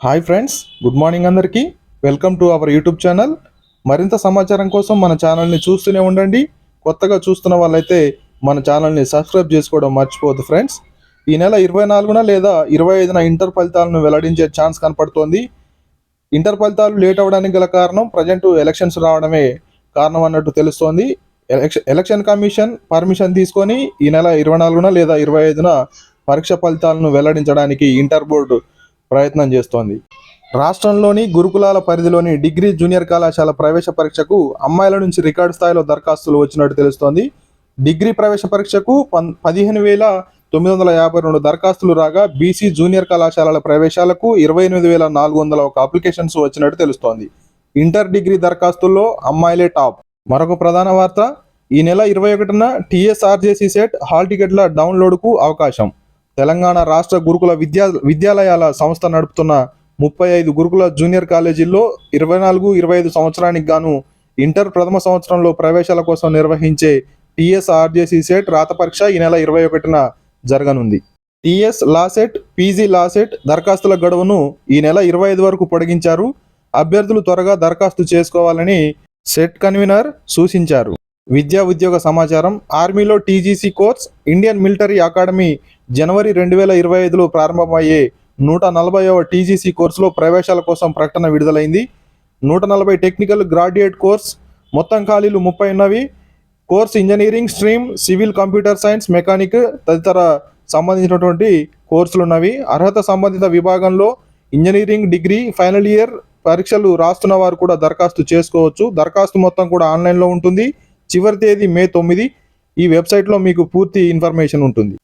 Hi friends, good morning అందరికీ. Welcome to our YouTube channel. మరింత సమాచారం కోసం మన ఛానల్ని చూస్తూనే ఉండండి. కొత్తగా చూస్తున్న వాళ్ళైతే మన ఛానల్ని సబ్స్క్రైబ్ చేసుకోవడం మర్చిపోవద్దు ఫ్రెండ్స్. ఈ నెల 24న లేదా 25న ఇంటర్ ఫలితాలను వెల్లడించే ఛాన్స్ కనపడుతోంది. ఇంటర్ ఫలితాలు లేట్ అవ్వడానికి గల కారణం ప్రజెంట్ ఎలక్షన్స్ రావడమే కారణం అన్నట్టు తెలుస్తోంది. ఎలక్షన్ కమిషన్ పర్మిషన్ తీసుకొని ఈ నెల 24న లేదా 25న పరీక్ష ఫలితాలను వెల్లడించడానికి ఇంటర్ బోర్డు ప్రయత్నం చేస్తోంది. రాష్ట్రంలోని గురుకులాల పరిధిలోని డిగ్రీ జూనియర్ కళాశాల ప్రవేశ పరీక్షకు అమ్మాయిల నుంచి రికార్డు స్థాయిలో దరఖాస్తులు వచ్చినట్టు తెలుస్తోంది. డిగ్రీ ప్రవేశ పరీక్షకు 15,952 దరఖాస్తులు రాగా బీసీ జూనియర్ కళాశాలల ప్రవేశాలకు 28,401 అప్లికేషన్స్ వచ్చినట్టు తెలుస్తోంది. ఇంటర్ డిగ్రీ దరఖాస్తుల్లో అమ్మాయిలే టాప్. మరొక ప్రధాన వార్త, ఈ నెల 21న టీఎస్ఆర్జేసీ సెట్ హాల్ టికెట్ల డౌన్లోడ్కు అవకాశం. తెలంగాణ రాష్ట్ర గురుకుల విద్యాలయాల సంస్థ నడుపుతున్న 35 గురుకుల జూనియర్ కాలేజీల్లో 24-25 సంవత్సరానికి గాను ఇంటర్ ప్రథమ సంవత్సరంలో ప్రవేశాల కోసం నిర్వహించే టీఎస్ఆర్జేసీ సెట్ రాత పరీక్ష ఈ నెల 21న జరగనుంది. TS law set, PG law set దరఖాస్తుల గడువును ఈ నెల 25 వరకు పొడిగించారు. అభ్యర్థులు త్వరగా దరఖాస్తు చేసుకోవాలని సెట్ కన్వీనర్ సూచించారు. విద్యా ఉద్యోగ సమాచారం, ఆర్మీలో TGC course, Indian military academy జనవరి 2025లో ప్రారంభమయ్యే 140వ టీజీసీ కోర్సులో ప్రవేశాల కోసం ప్రకటన విడుదలైంది. 140 టెక్నికల్ గ్రాడ్యుయేట్ కోర్స్, మొత్తం ఖాళీలు 30 ఉన్నవి. Course engineering stream, civil, computer science, mechanic తదితర సంబంధించినటువంటి కోర్సులు ఉన్నవి. అర్హత సంబంధిత విభాగంలో ఇంజనీరింగ్ డిగ్రీ ఫైనల్ ఇయర్ పరీక్షలు రాస్తున్న వారు కూడా దరఖాస్తు చేసుకోవచ్చు. దరఖాస్తు మొత్తం కూడా ఆన్లైన్లో ఉంటుంది. చివరి తేదీ మే 9. ఈ వెబ్సైట్లో మీకు పూర్తి ఇన్ఫర్మేషన్ ఉంటుంది.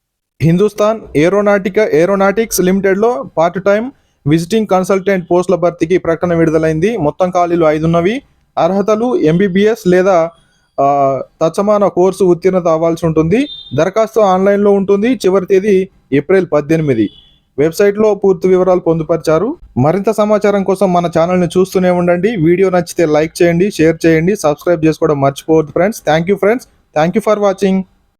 హిందుస్థాన్ ఏరోనాటిక్స్ లిమిటెడ్లో పార్ట్ టైం విజిటింగ్ కన్సల్టెంట్ పోస్టుల భర్తీకి ప్రకటన విడుదలైంది. మొత్తం ఖాళీలు 5 ఉన్నవి. అర్హతలు ఎంబీబీఎస్ లేదా తత్సమాన కోర్సు ఉత్తీర్ణత అవ్వాల్సి ఉంటుంది. దరఖాస్తు ఆన్లైన్లో ఉంటుంది. చివరి తేదీ ఏప్రిల్ 18. వెబ్సైట్లో పూర్తి వివరాలు పొందుపరిచారు. మరింత సమాచారం కోసం మన ఛానల్ని చూస్తూనే ఉండండి. వీడియో నచ్చితే లైక్ చేయండి, షేర్ చేయండి, సబ్స్క్రైబ్ చేసుకోవడం మర్చిపోవద్దు friends. Thank you for watching.